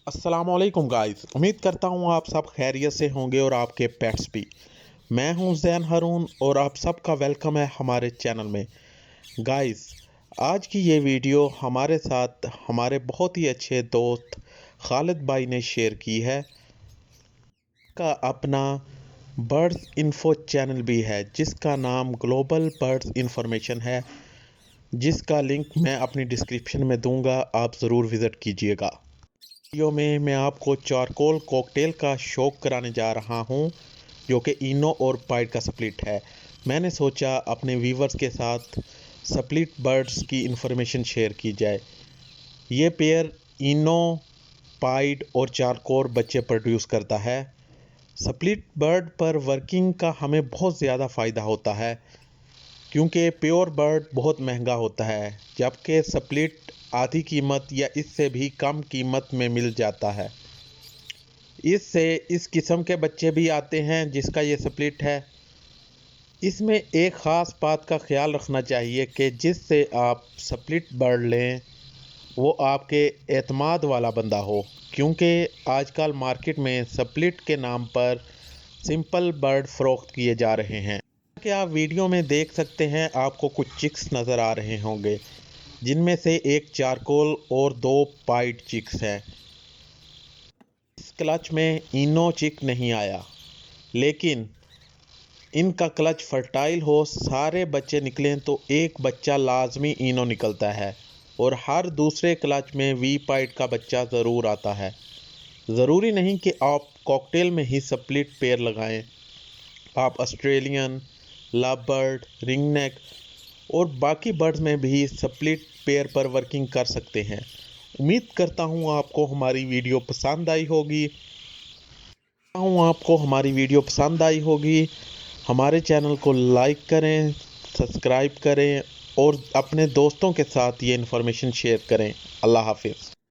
अस्सलामुअलैकुम गाइस, उम्मीद करता हूँ आप सब खैरियत से होंगे और आपके पेट्स भी। मैं हूँ ज़ैन हारून और आप सबका वेलकम है हमारे चैनल में। गाइस, आज की ये वीडियो हमारे साथ हमारे बहुत ही अच्छे दोस्त खालिद भाई ने शेयर की है। का अपना बर्ड्स इन्फो चैनल भी है जिसका नाम ग्लोबल बर्ड्स इंफॉर्मेशन है, जिसका लिंक मैं अपनी डिस्क्रिप्शन में दूंगा, आप ज़रूर विज़िट कीजिएगा। वीडियो में मैं आपको चारकोल कॉकटेल का शौक कराने जा रहा हूं, जो कि इनो और पाइड का स्प्लिट है। मैंने सोचा अपने व्यूवर्स के साथ स्प्लिट बर्ड्स की इंफॉर्मेशन शेयर की जाए। ये पेयर इनो, पाइड और चारकोल बच्चे प्रोड्यूस करता है। स्प्लिट बर्ड पर वर्किंग का हमें बहुत ज़्यादा फ़ायदा होता है, क्योंकि प्योर बर्ड बहुत महंगा होता है, जबकि स्प्लिट आधी कीमत या इससे भी कम कीमत में मिल जाता है। इससे इस किस्म के बच्चे भी आते हैं जिसका ये स्प्लिट है। इसमें एक ख़ास बात का ख्याल रखना चाहिए कि जिससे आप स्प्लिट बर्ड लें वो आपके एतमाद वाला बंदा हो, क्योंकि आजकल मार्केट में स्प्लिट के नाम पर सिंपल बर्ड फ़रोख्त किए जा रहे हैं। कि आप वीडियो में देख सकते हैं, आपको कुछ चिक्स नज़र आ रहे होंगे, जिनमें से एक चारकोल और 2 पाइड चिक्स हैं। इस क्लच में इनो चिक नहीं आया, लेकिन इनका क्लच फर्टाइल हो, सारे बच्चे निकलें तो एक बच्चा लाजमी इनो निकलता है और हर दूसरे क्लच में वी पाइड का बच्चा ज़रूर आता है। ज़रूरी नहीं कि आप कॉकटेल में ही स्प्लिट पेयर लगाएं, आप ऑस्ट्रेलियन, लव बर्ड, रिंगनेक और बाकी बर्ड्स में भी स्प्लिट पेयर पर वर्किंग कर सकते हैं। उम्मीद करता हूँ आपको हमारी वीडियो पसंद आई होगी। हमारे चैनल को लाइक करें, सब्सक्राइब करें और अपने दोस्तों के साथ ये इन्फॉर्मेशन शेयर करें। अल्लाह हाफिज़।